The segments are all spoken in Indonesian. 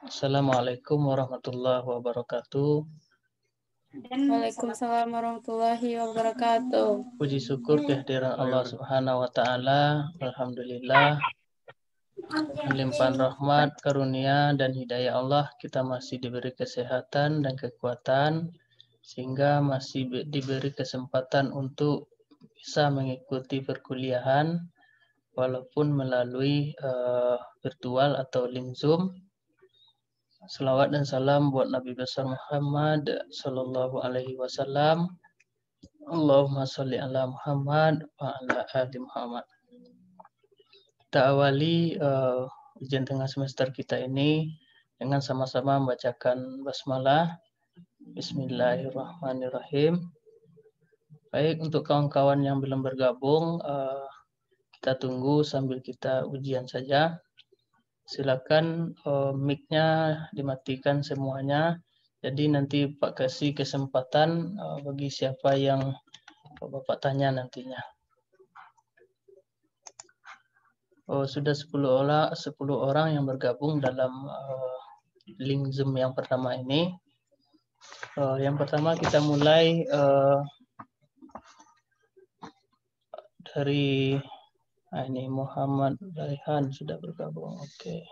Assalamualaikum warahmatullahi wabarakatuh. Waalaikumsalam warahmatullahi wabarakatuh. Puji syukur kehadiran Allah Subhanahu wa taala. Alhamdulillah. Limpahan rahmat, karunia dan hidayah Allah, kita masih diberi kesehatan dan kekuatan sehingga masih diberi kesempatan untuk bisa mengikuti perkuliahan walaupun melalui virtual atau link Zoom. Salawat dan salam buat Nabi besar Muhammad sallallahu alaihi wasallam. Allahumma sholli ala Muhammad wa ala ali Muhammad. Kita awali ujian tengah semester kita ini dengan sama-sama membacakan basmalah. Bismillahirrahmanirrahim. Baik, untuk kawan-kawan yang belum bergabung, kita tunggu sambil kita ujian saja. Silakan mic-nya dimatikan semuanya. Jadi nanti Pak kasih kesempatan bagi siapa yang Bapak tanya nantinya. Sudah 10 orang yang bergabung dalam link Zoom yang pertama ini. Yang pertama kita mulai dari ini Muhammad Raihan sudah bergabung. Oke.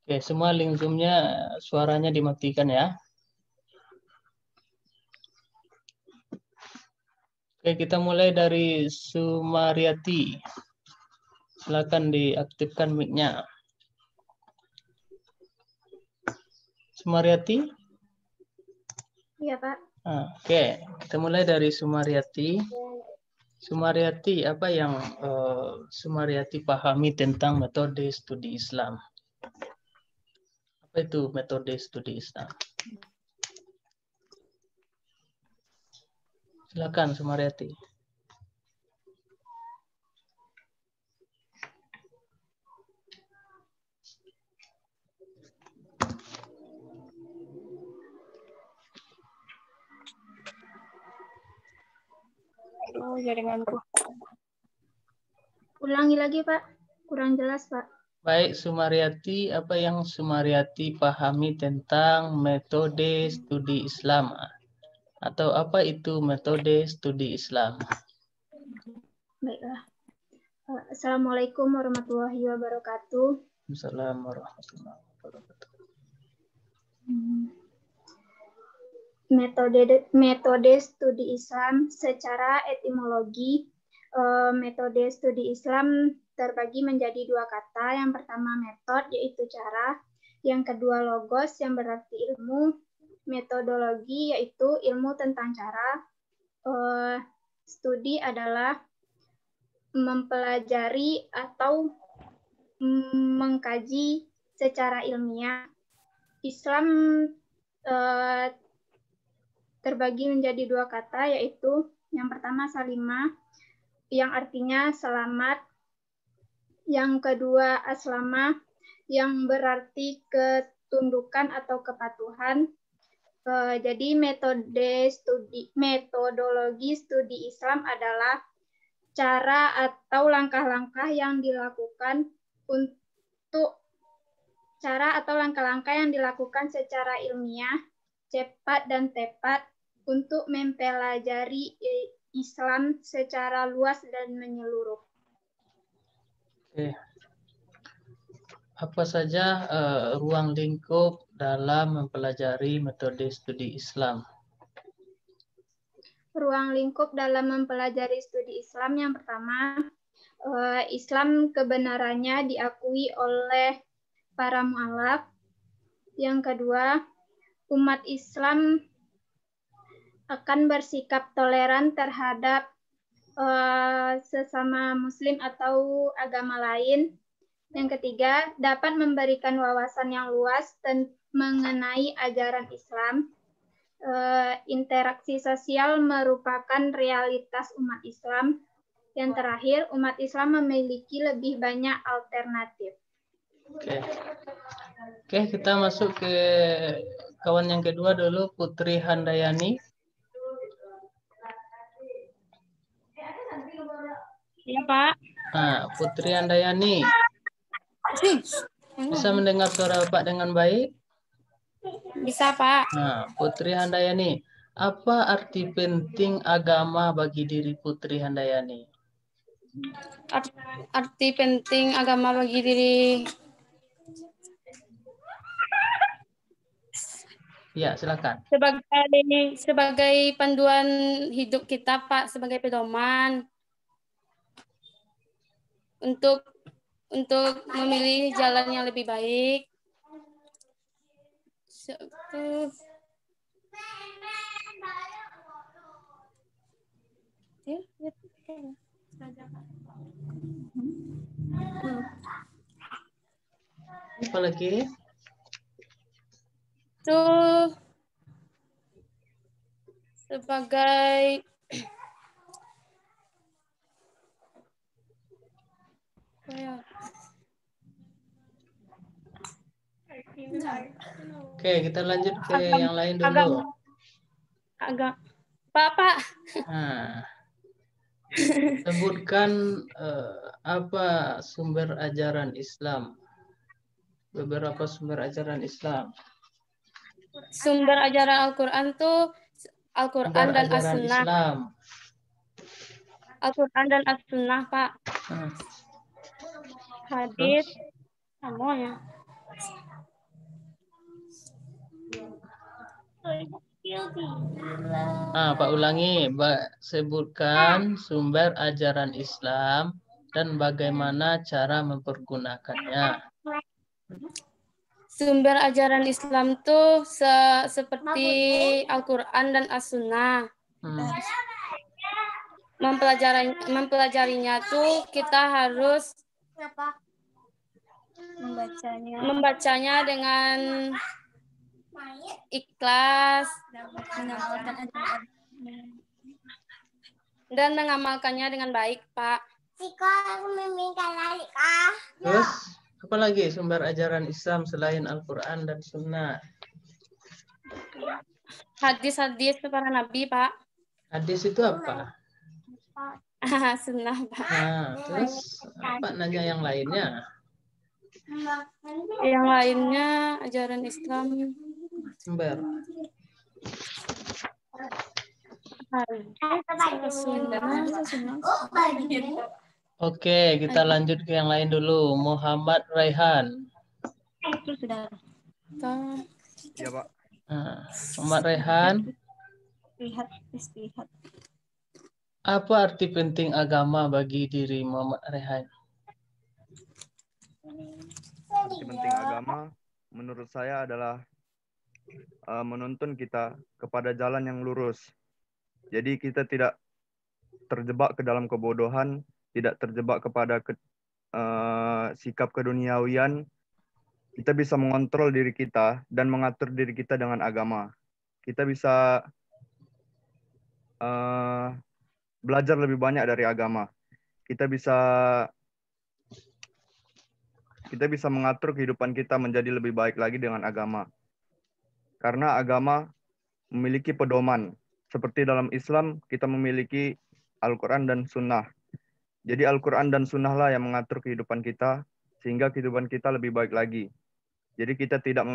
Oke, semua link Zoom-nya suaranya dimatikan ya. Oke, kita mulai dari Sumaryati. Silakan diaktifkan mic-nya. Sumaryati? Iya, Pak. Oke, kita mulai dari Sumaryati. Sumaryati, apa yang Sumaryati pahami tentang metode studi Islam? Apa itu metode studi Islam? Silakan Sumaryati. Jaringanku. Ulangi lagi, Pak. Kurang jelas, Pak. Baik, Sumaryati, apa yang Sumaryati pahami tentang metode studi Islam? Atau apa itu metode studi Islam? Baiklah. Assalamualaikum warahmatullahi wabarakatuh. Assalamualaikum warahmatullahi wabarakatuh. Metode studi Islam secara etimologi. Metode studi Islam terbagi menjadi dua kata. Yang pertama metode, yaitu cara. Yang kedua logos, yang berarti ilmu. Metodologi, yaitu ilmu tentang cara. Studi adalah mempelajari atau mengkaji secara ilmiah. Islam terbagi menjadi dua kata, yaitu yang pertama salimah, yang artinya selamat. Yang kedua aslama, yang berarti ketundukan atau kepatuhan. Jadi metodologi studi Islam adalah cara atau langkah-langkah yang dilakukan secara ilmiah, cepat dan tepat untuk mempelajari Islam secara luas dan menyeluruh. Oke. Apa saja ruang lingkup dalam mempelajari metode studi Islam? Ruang lingkup dalam mempelajari studi Islam yang pertama, Islam kebenarannya diakui oleh para mu'alaf. Yang kedua, umat Islam akan bersikap toleran terhadap sesama muslim atau agama lain. Yang ketiga, dapat memberikan wawasan yang luas mengenai ajaran Islam. Interaksi sosial merupakan realitas umat Islam. Yang terakhir, umat Islam memiliki lebih banyak alternatif. Oke, kita masuk ke kawan yang kedua dulu, Putri Handayani. Iya, Pak. Putri Handayani, bisa mendengar suara Bapak dengan baik? Bisa, Pak. Putri Handayani, apa arti penting agama bagi diri Putri Handayani? Arti penting agama bagi diri. Ya, silakan. Sebagai panduan hidup kita, Pak, sebagai pedoman untuk memilih jalan yang lebih baik. Apa lagi? Itu sebagai Oke, kita lanjut ke yang lain dulu. Pak. Sebutkan apa sumber ajaran Islam. Beberapa sumber ajaran Islam. Sumber ajaran Al-Quran tuh Al-Quran dan As-Sunnah. Al-Quran dan As-Sunnah, Pak. Hadis semuanya. Pak ulangi, sebutkan sumber ajaran Islam dan bagaimana cara mempergunakannya. Sumber ajaran Islam tuh seperti Al-Quran dan As-Sunnah. Mempelajarinya tuh kita harus membacanya dengan ikhlas dan mengamalkannya dengan baik, Pak. Terus, apa lagi sumber ajaran Islam selain Al-Quran dan Sunnah? Hadis-hadis para Nabi, Pak. Hadis itu apa? Sunnah, Pak. Terus apa nanya yang lainnya? Yang lainnya ajaran Islam. Sumber. Oke, kita lanjut ke yang lain dulu. Muhammad Raihan. Itu sudah. Ya, Pak. Muhammad Raihan. Lihat. Apa arti penting agama bagi diri Muhammad Raihan? Arti penting agama menurut saya adalah menuntun kita kepada jalan yang lurus. Jadi kita tidak terjebak ke dalam kebodohan, tidak terjebak kepada sikap keduniawian. Kita bisa mengontrol diri kita dan mengatur diri kita dengan agama. Kita bisa belajar lebih banyak dari agama. Kita bisa mengatur kehidupan kita menjadi lebih baik lagi dengan agama. Karena agama memiliki pedoman. Seperti dalam Islam, kita memiliki Al-Quran dan Sunnah. Jadi Al-Quran dan Sunnah lah yang mengatur kehidupan kita, sehingga kehidupan kita lebih baik lagi. Jadi kita tidak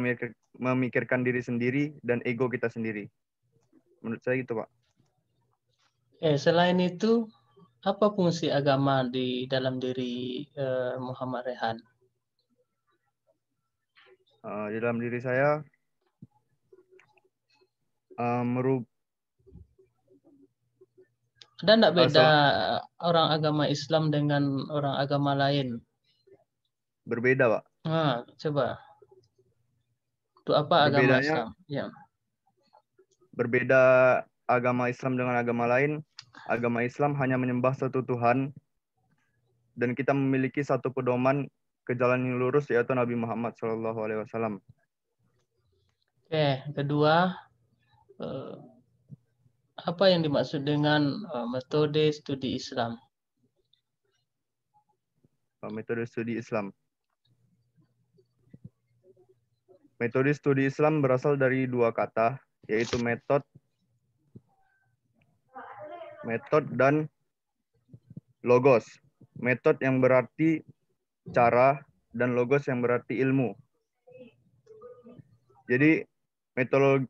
memikirkan diri sendiri dan ego kita sendiri. Menurut saya gitu, Pak. Selain itu, apa fungsi agama di dalam diri Muhammad Raihan? Di dalam diri saya, ada enggak beda orang agama Islam dengan orang agama lain? Berbeda, Pak. Coba. Itu apa agama Islam? Ya. Berbeda agama Islam dengan agama lain. Agama Islam hanya menyembah satu Tuhan, dan kita memiliki satu pedoman ke jalan yang lurus, yaitu Nabi Muhammad SAW. Oke, kedua, apa yang dimaksud dengan metode studi Islam? Metode studi Islam. Metode studi Islam berasal dari dua kata, yaitu metode dan logos. metode yang berarti cara, dan logos yang berarti ilmu. Jadi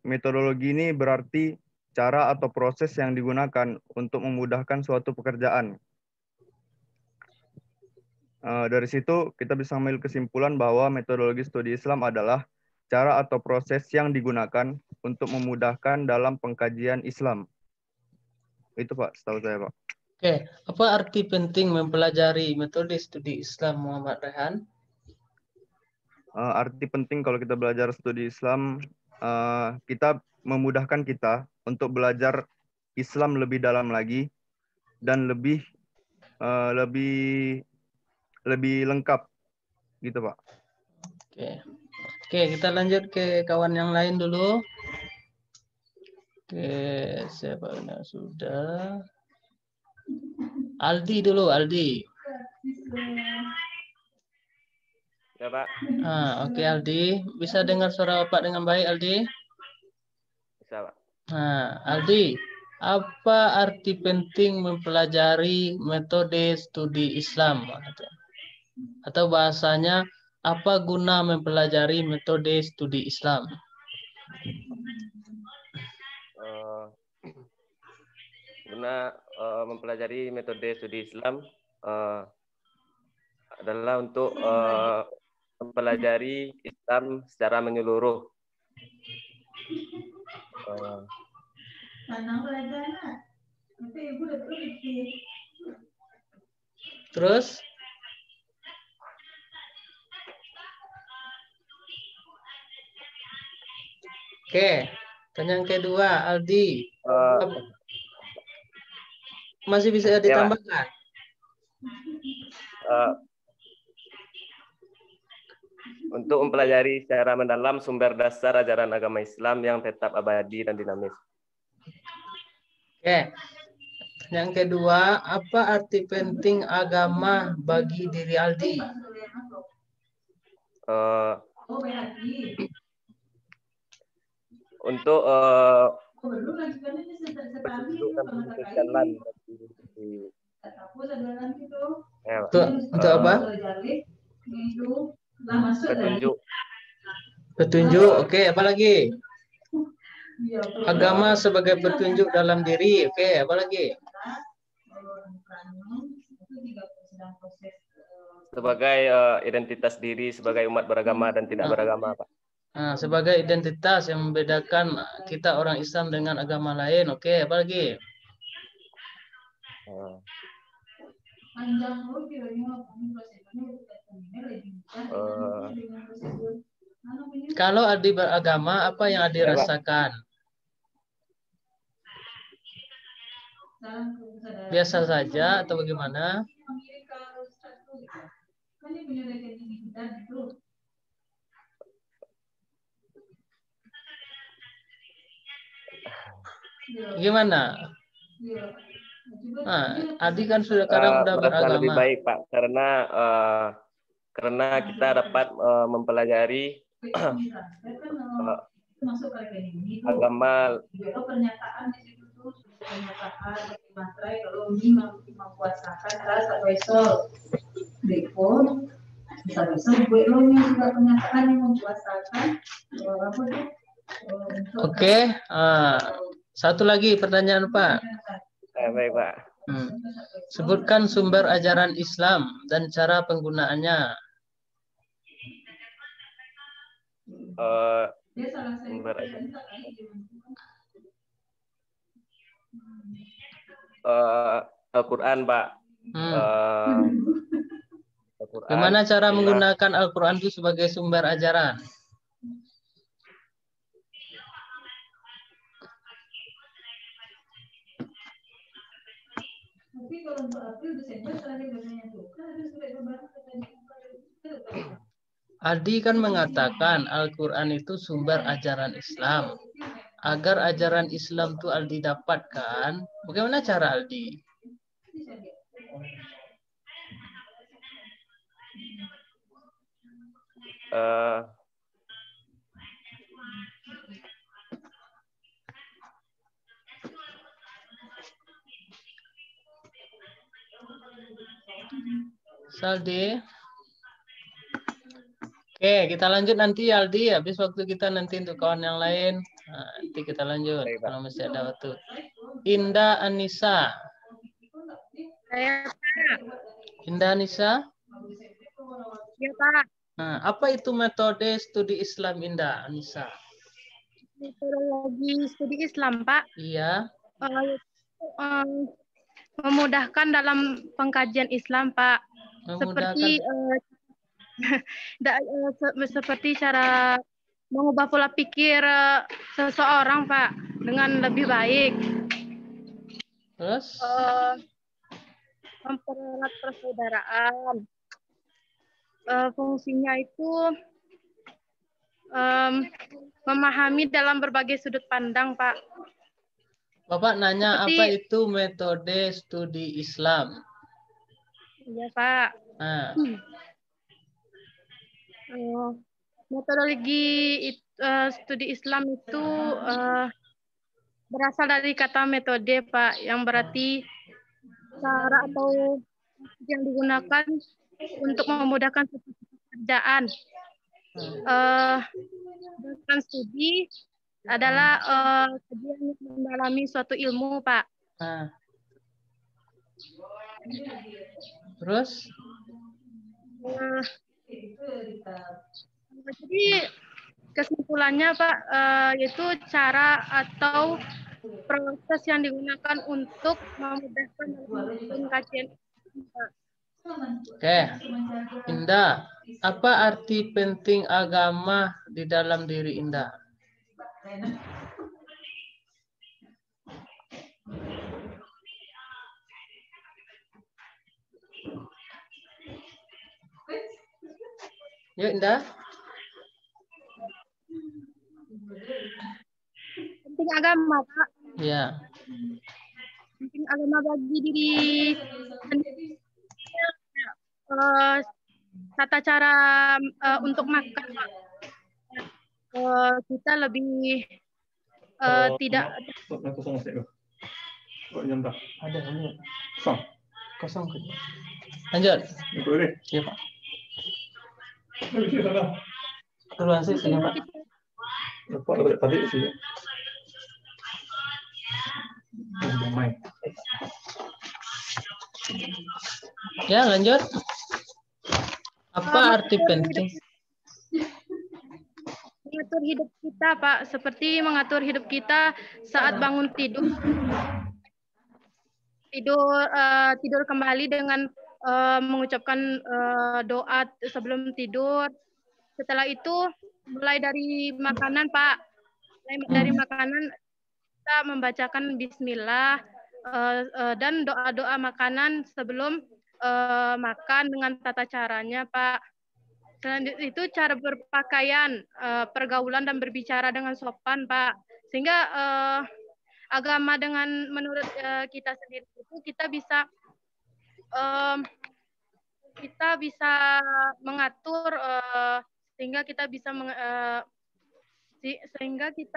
metodologi ini berarti cara atau proses yang digunakan untuk memudahkan suatu pekerjaan. Dari situ kita bisa mengambil kesimpulan bahwa metodologi studi Islam adalah cara atau proses yang digunakan untuk memudahkan dalam pengkajian Islam. Itu Pak, setahu saya Pak. Oke, apa arti penting mempelajari metode studi Islam, Muhammad Rehan? Arti penting kalau kita belajar studi Islam, kita memudahkan kita untuk belajar Islam lebih dalam lagi dan lebih lengkap, gitu Pak. Oke, kita lanjut ke kawan yang lain dulu. Oke, siapa yang sudah? Aldi dulu, Aldi. Ya, Pak. Oke, Aldi. Bisa dengar suara Bapak dengan baik, Aldi? Bisa, Pak. Aldi, apa arti penting mempelajari metode studi Islam? Atau bahasanya, apa guna mempelajari metode studi Islam? Guna mempelajari metode studi Islam adalah untuk mempelajari Islam secara menyeluruh. Terus? Oke, pertanyaan kedua, Aldi. Masih bisa ditambahkan? Untuk mempelajari secara mendalam sumber dasar ajaran agama Islam yang tetap abadi dan dinamis. Oke. Yang kedua, apa arti penting agama bagi diri Aldi? Untuk petunjuk dan petunjuk jalan untuk apa? Petunjuk. Oke, apa lagi? Agama sebagai petunjuk dalam diri. Oke, apa lagi? Sebagai identitas diri sebagai umat beragama dan tidak beragama, Pak. Sebagai identitas yang membedakan kita orang Islam dengan agama lain. Oke, apa lagi? Kalau Adi beragama, apa yang Adi rasakan? Biasa saja atau bagaimana? Gimana? Adi kan sudah kadang udah beragama. Lebih baik, Pak, karena kita dapat mempelajari agama. Oke, satu lagi pertanyaan Pak. Baik, Pak. Sebutkan sumber ajaran Islam dan cara penggunaannya. Sumber Al-Quran, Pak. Al-Quran. Gimana cara menggunakan Al-Quran itu sebagai sumber ajaran? Adi kan mengatakan Al-Quran itu sumber ajaran Islam. Agar ajaran Islam itu Aldi dapatkan, bagaimana cara Aldi? Saldi. Oke, kita lanjut nanti Aldi. Habis waktu kita nanti untuk kawan yang lain. Nah, nanti kita lanjut Baik, Pak. kalau masih ada waktu. Indah Anissa. Saya Pak. Indah Anissa. Ya Pak. Nah, apa itu metode studi Islam Indah Anissa? Metodologi studi Islam Pak. Iya. Memudahkan dalam pengkajian Islam Pak. Memudahkan. Seperti cara mengubah pola pikir seseorang Pak dengan lebih baik. Terus? Mempererat persaudaraan. Fungsinya itu memahami dalam berbagai sudut pandang Pak. Bapak nanya Seperti, apa itu metode studi Islam? Iya Pak. Nah. Metodologi studi Islam itu berasal dari kata metode Pak, yang berarti cara atau yang digunakan untuk memudahkan pekerjaan. Sedangkan studi adalah kajian yang mendalami suatu ilmu Pak. Nah. Terus? Jadi kesimpulannya Pak, yaitu cara atau proses yang digunakan untuk memudahkan pengkajian. Oke, Indah, apa arti penting agama di dalam diri Indah? Yuk Indah. Penting agama Pak. Ya. Penting agama bagi diri sendiri. Tata cara untuk makan Pak. Kita lebih tidak. Ada. Kosong. Lanjut. Iya Pak. Duluan sih sini Pak. Ya lanjut. Apa arti penting? Mengatur hidup kita Pak, seperti mengatur hidup kita saat bangun tidur. Tidur kembali dengan mengucapkan doa sebelum tidur. Setelah itu mulai dari makanan Pak. Dari makanan kita membacakan bismillah dan doa-doa makanan sebelum makan dengan tata caranya Pak. Selain itu cara berpakaian, pergaulan dan berbicara dengan sopan Pak. Sehingga agama dengan menurut kita sendiri itu kita bisa mengatur sehingga kita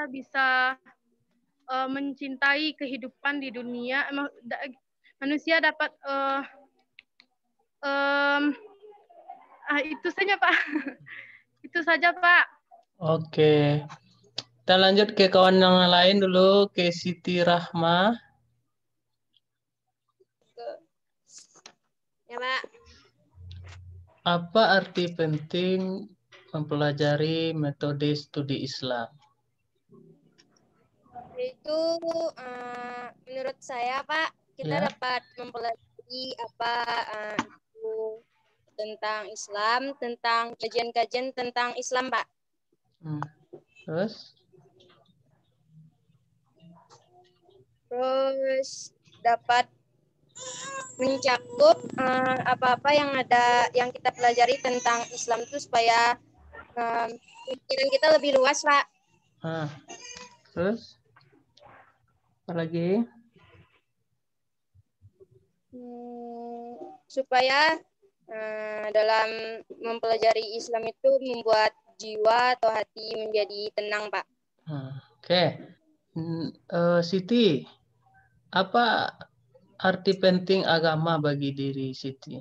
bisa mencintai kehidupan di dunia. Manusia dapat itu saja Pak. Itu saja Pak. Oke. Kita lanjut ke kawan yang lain dulu, ke Siti Rahma. Ya Pak. Apa arti penting mempelajari metode studi Islam? Itu menurut saya Pak, kita dapat mempelajari apa itu tentang Islam, tentang kajian-kajian tentang Islam Pak. Terus dapat mencakup apa-apa yang kita pelajari tentang Islam itu supaya pikiran kita lebih luas Pak. Terus apa lagi? Supaya dalam mempelajari Islam itu membuat jiwa atau hati menjadi tenang Pak. Oke. Siti, apa arti penting agama bagi diri Siti.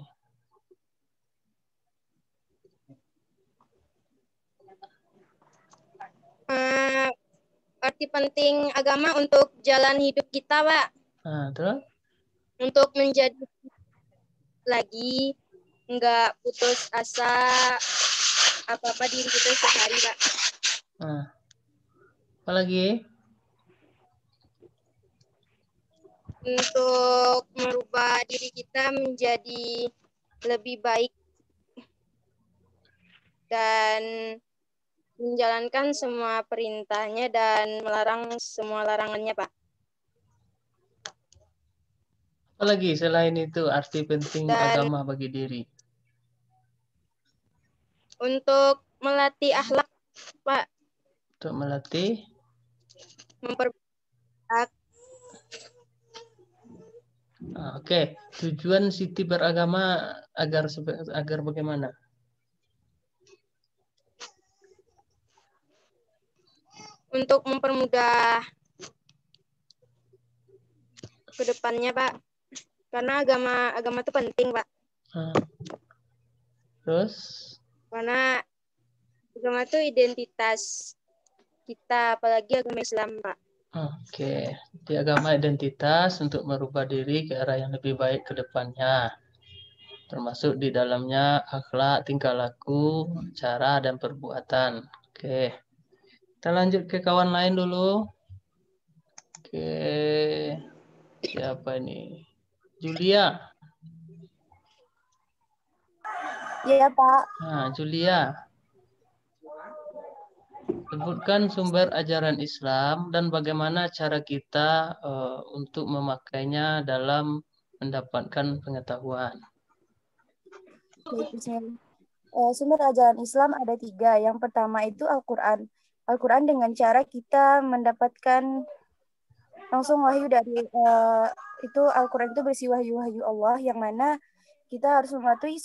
Arti penting agama untuk jalan hidup kita, Pak. Nah, terus? Untuk menjadi lagi, nggak putus asa apa-apa diri kita sehari, Pak. Nah, apa lagi? Untuk merubah diri kita menjadi lebih baik dan menjalankan semua perintahnya dan melarang semua larangannya, Pak. Apalagi selain itu arti penting Dan agama bagi diri? untuk melatih akhlak, Pak. Untuk melatih? Memperbaik. Oke. Tujuan Siti beragama agar bagaimana? Untuk mempermudah ke depannya, Pak. Karena agama itu penting, Pak. Terus? Karena agama itu identitas kita, apalagi agama Islam, Pak. Oke. Di agama identitas untuk merubah diri ke arah yang lebih baik ke depannya. Termasuk di dalamnya akhlak, tingkah laku, cara, dan perbuatan. Oke. Kita lanjut ke kawan lain dulu. Oke. Siapa ini? Julia. Iya, Pak. Nah, Julia. Sebutkan sumber ajaran Islam dan bagaimana cara kita untuk memakainya dalam mendapatkan pengetahuan. Sumber ajaran Islam ada 3. Yang pertama itu Al-Quran. Al-Quran dengan cara kita mendapatkan langsung wahyu dari itu Al-Quran itu berisi wahyu-wahyu Allah yang mana kita harus mematuhi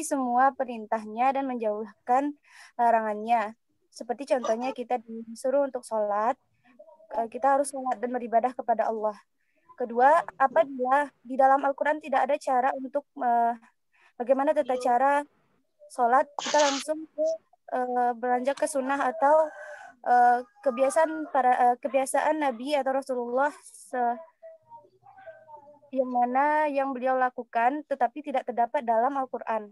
semua perintahnya dan menjauhkan larangannya. Seperti contohnya kita disuruh untuk sholat, kita harus sholat dan beribadah kepada Allah. Kedua, apabila di dalam Al-Quran tidak ada cara untuk bagaimana tata cara sholat, kita langsung beranjak ke sunnah atau kebiasaan Nabi atau Rasulullah yang mana yang beliau lakukan tetapi tidak terdapat dalam Al-Quran.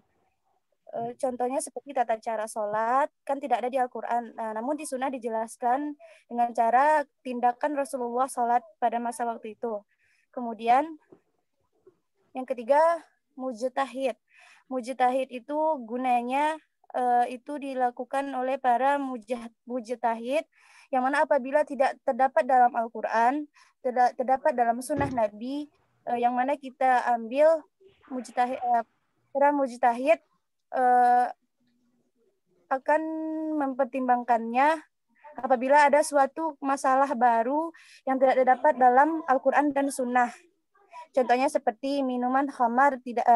Contohnya seperti tata cara sholat kan tidak ada di Al-Quran. Namun di sunnah dijelaskan dengan cara tindakan Rasulullah sholat pada masa waktu itu. Kemudian yang ketiga mujtahid. Mujtahid itu gunanya itu dilakukan oleh para mujtahid yang mana apabila tidak terdapat dalam Al-Quran, terdapat dalam sunnah Nabi, yang mana kita ambil para mujtahid akan mempertimbangkannya apabila ada suatu masalah baru yang tidak terdapat dalam Al-Quran dan Sunnah. Contohnya seperti minuman khamar tidak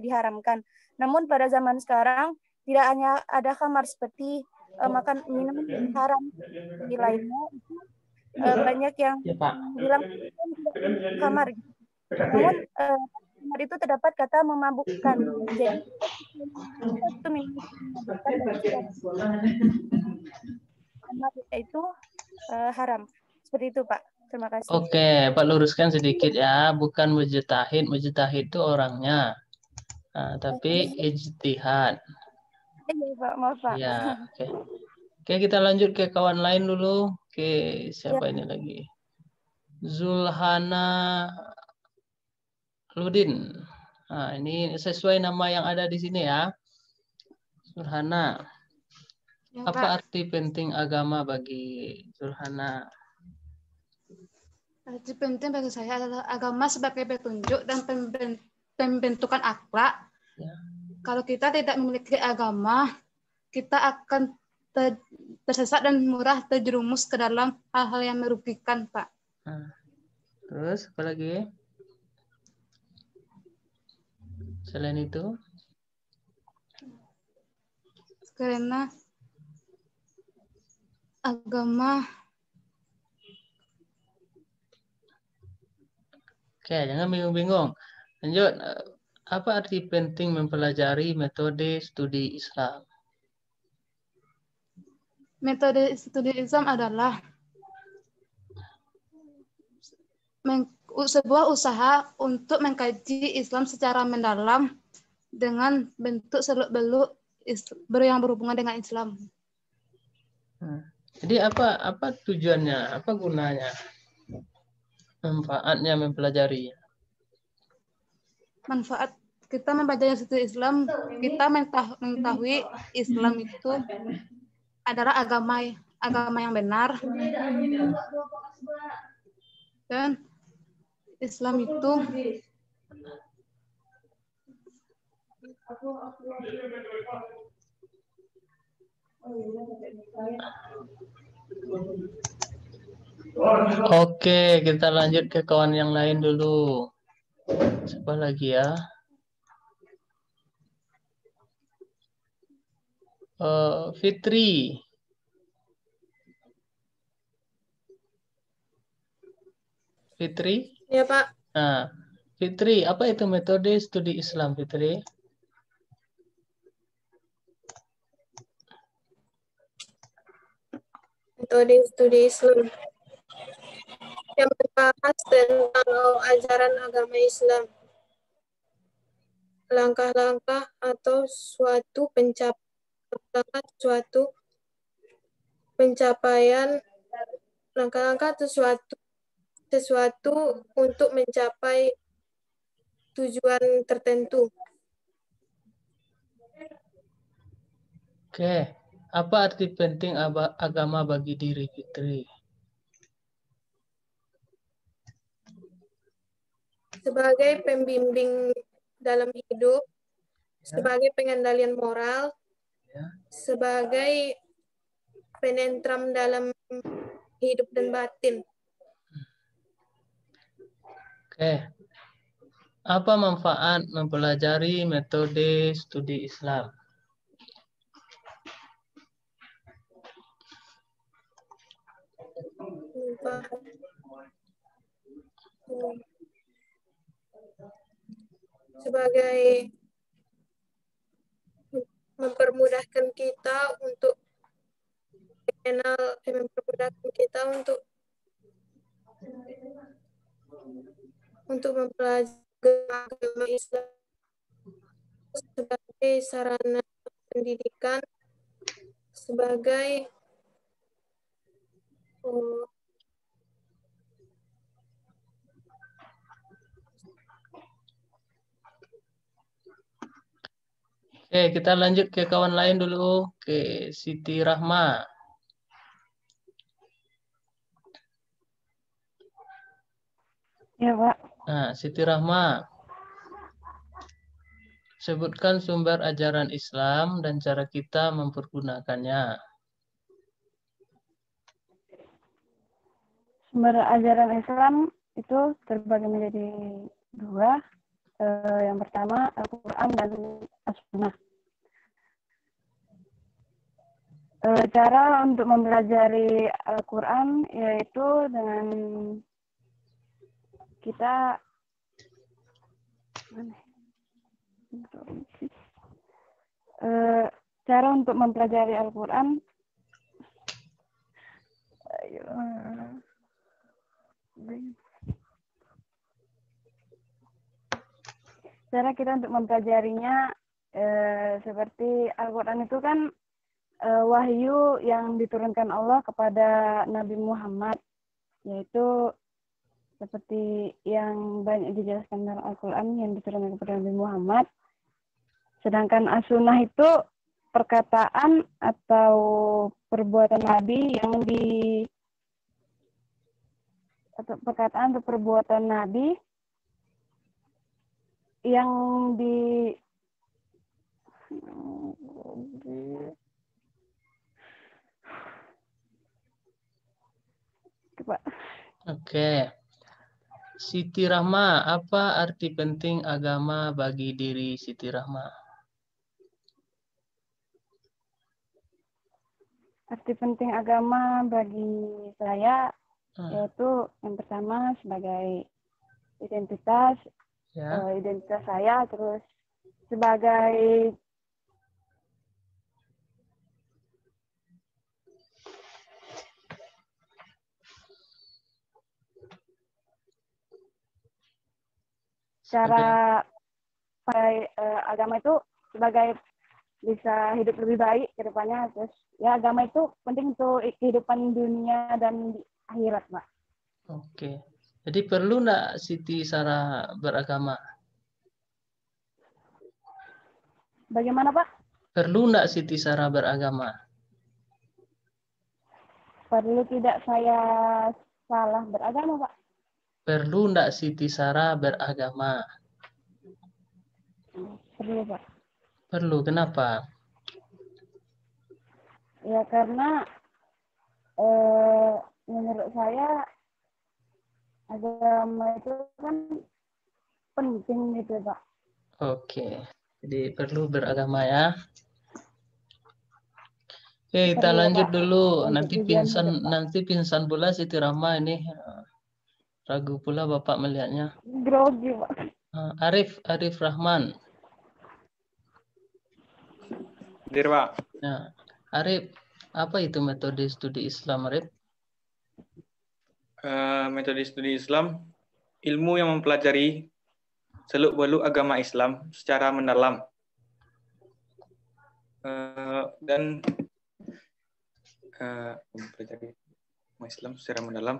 diharamkan. Namun pada zaman sekarang tidak hanya ada khamar seperti makan minuman haram di lainnya itu banyak yang bilang khamar. Namun khamar itu terdapat kata memabukkan. Jadi itu memabukkan khamar itu haram. Seperti itu, Pak. Terima kasih. Oke, Pak luruskan sedikit ya. Bukan mujtahid. Mujtahid itu orangnya. Tapi ijtihad. Iya, Pak. Maaf, Pak. Ya, oke. Oke, kita lanjut ke kawan lain dulu. Oke, siapa ini lagi? Zulhana Ludin. Nah, ini sesuai nama yang ada di sini ya. Zulhana. Ya, Apa Pak. arti penting agama bagi Zulhana? Arti penting bagi saya adalah agama sebagai petunjuk dan pembentukan akhlak. Ya. Kalau kita tidak memiliki agama, kita akan tersesat dan murah terjerumus ke dalam hal-hal yang merugikan, Pak. Nah, terus apa lagi? Selain itu? Karena agama Oke, jangan bingung-bingung. Lanjut. Apa arti penting mempelajari metode studi Islam? Metode studi Islam adalah sebuah usaha untuk mengkaji Islam secara mendalam dengan bentuk seluk-beluk yang berhubungan dengan Islam. Jadi apa tujuannya? Apa gunanya? Manfaatnya mempelajari. Manfaat kita mempelajari studi Islam, kita mengetahui Islam itu adalah agama yang benar, dan Islam itu Oke, kita lanjut ke kawan yang lain dulu. Siapa lagi ya? Fitri. Fitri? Ya, Pak. Nah, Fitri, apa itu metode studi Islam, Fitri? Metode studi Islam yang membahas tentang ajaran agama Islam, langkah-langkah atau suatu pencapaian, langkah-langkah atau sesuatu untuk mencapai tujuan tertentu. Oke, apa arti penting agama bagi diri Fitri? Sebagai pembimbing dalam hidup, sebagai pengendalian moral, sebagai penentram dalam hidup dan batin. Oke, apa manfaat mempelajari metode studi Islam? Sebagai mempermudahkan kita untuk mempelajari agama Islam sebagai sarana pendidikan, sebagai Oke, kita lanjut ke kawan lain dulu, ke Siti Rahma. Ya, Pak. Nah, Siti Rahma, sebutkan sumber ajaran Islam dan cara kita mempergunakannya. Sumber ajaran Islam itu terbagi menjadi dua. Yang pertama Al-Quran dan As-Sunnah. Cara untuk mempelajari Al-Quran yaitu dengan kita cara untuk mempelajari Al-Quran cara kita untuk mempelajarinya seperti Al-Quran itu kan wahyu yang diturunkan Allah kepada Nabi Muhammad, yaitu seperti yang banyak dijelaskan dalam Al-Quran yang diturunkan kepada Nabi Muhammad. Sedangkan As-Sunnah itu perkataan atau perbuatan Nabi yang Oke. Siti Rahma, apa arti penting agama bagi diri Siti Rahma? Arti penting agama bagi saya yaitu yang pertama sebagai identitas, Ya. identitas saya, terus sebagai cara agama itu sebagai bisa hidup lebih baik ke depannya. Terus ya agama itu penting untuk kehidupan dunia dan di akhirat, Pak. Oke. Jadi perlu nggak Siti Sarah beragama? Bagaimana, Pak? Perlu nggak Siti Sarah beragama? Perlu tidak saya salah beragama, Pak? Perlu nggak Siti Sarah beragama? Perlu, Pak. Perlu. Kenapa? Ya karena menurut saya agama itu kan penting gitu, Pak. Oke. Jadi perlu beragama ya. Oke, kita Perlu, lanjut Pak, dulu. untuk tujuan hidup, Pak. Nanti pingsan pula Siti Rahma ini. Ragu pula Bapak melihatnya. Grogi, Pak. Arif Rahman. Hadir, Pak. Nah, Arif, apa itu metode studi Islam, Arif? Metode studi Islam, ilmu yang mempelajari seluk-beluk agama Islam secara mendalam. Dan mempelajari agama Islam secara mendalam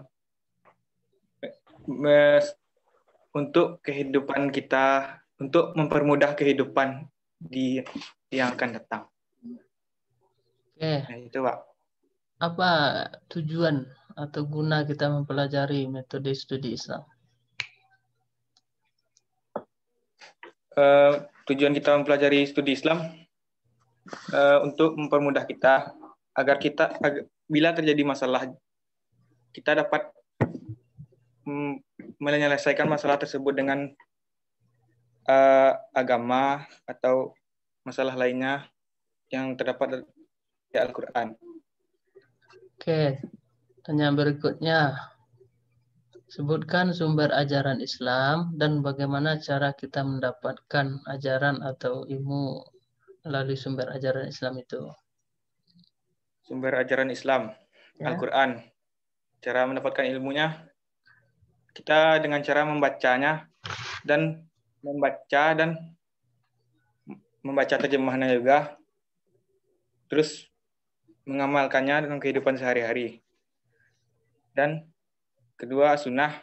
untuk kehidupan kita, untuk mempermudah kehidupan yang akan datang. Oke. Nah, itu, Pak. Apa tujuan atau guna kita mempelajari metode studi Islam? Tujuan kita mempelajari studi Islam untuk mempermudah kita agar bila terjadi masalah, kita dapat menyelesaikan masalah tersebut dengan agama atau masalah lainnya yang terdapat di Al-Quran. Oke, tanya berikutnya. Sebutkan sumber ajaran Islam dan bagaimana cara kita mendapatkan ajaran atau ilmu melalui sumber ajaran Islam itu. Sumber ajaran Islam, Ya. Al-Quran. Cara mendapatkan ilmunya, kita dengan cara membaca membaca terjemahannya juga, terus mengamalkannya dengan kehidupan sehari-hari. Dan kedua, sunnah.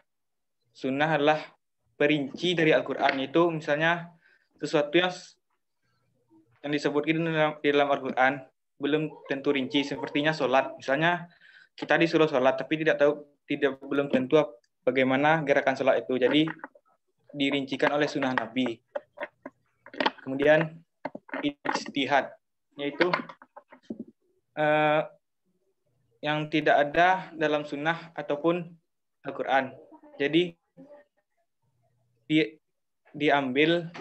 Sunnah adalah perinci dari Al-Quran. Itu misalnya sesuatu yang disebutkan di dalam Al-Quran belum tentu rinci, sepertinya sholat. Misalnya kita disuruh sholat, tapi belum tentu bagaimana gerakan sholat itu. Jadi dirincikan oleh sunnah Nabi. Kemudian ijtihad, yaitu yang tidak ada dalam sunnah ataupun Al-Quran. Jadi diambil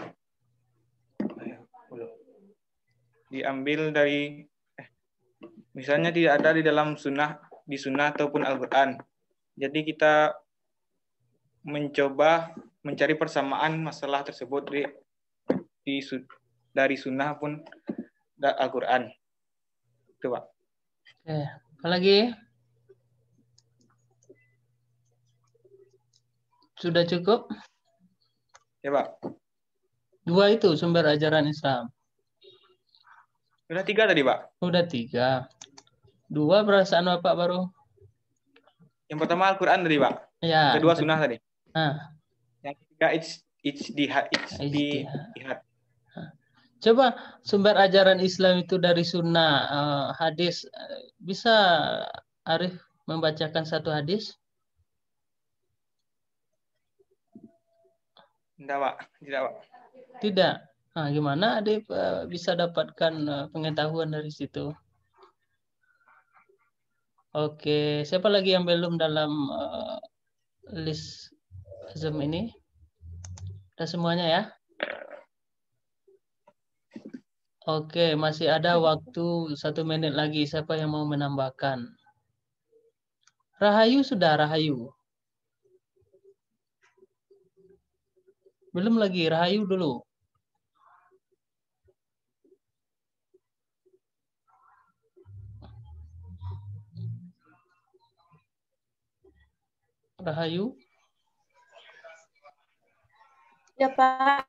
dari misalnya tidak ada di dalam sunnah ataupun Al-Quran. Jadi kita mencoba mencari persamaan masalah tersebut dari sunnah pun Al-Quran. Itu, Pak. Oke, apa lagi? Sudah cukup? Ya, Pak. 2 itu sumber ajaran Islam. Udah 3 tadi, Pak. Udah 3. 2 perasaan Bapak baru. Yang pertama Al-Quran tadi, Pak. Ya. Kedua sunnah tadi. Nah. Yang ketiga ijtihad. Coba sumber ajaran Islam itu dari sunnah, hadis. Bisa Arif membacakan satu hadis? Tidak, Pak. Tidak, Pak. Tidak. Nah, gimana Arif bisa dapatkan pengetahuan dari situ? Oke, siapa lagi yang belum dalam list Zoom ini? Udah semuanya ya? Oke, masih ada waktu 1 menit lagi. Siapa yang mau menambahkan? Rahayu sudah, Rahayu. Belum lagi, Rahayu dulu. Rahayu. Ya, Pak.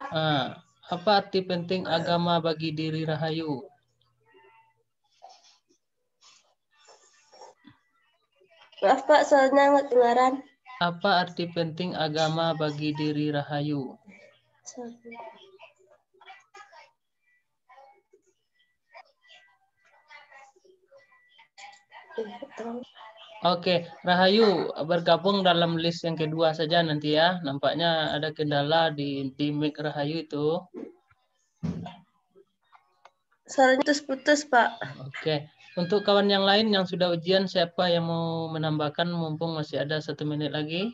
Apa arti penting agama bagi diri Rahayu? Maaf, Pak, soalnya nggak dengaran. Apa arti penting agama bagi diri Rahayu? Oke, Rahayu bergabung dalam list yang kedua saja nanti ya. Nampaknya ada kendala di mic Rahayu itu. Suaranya putus-putus, Pak. Oke, untuk kawan yang lain yang sudah ujian, siapa yang mau menambahkan mumpung masih ada 1 menit lagi?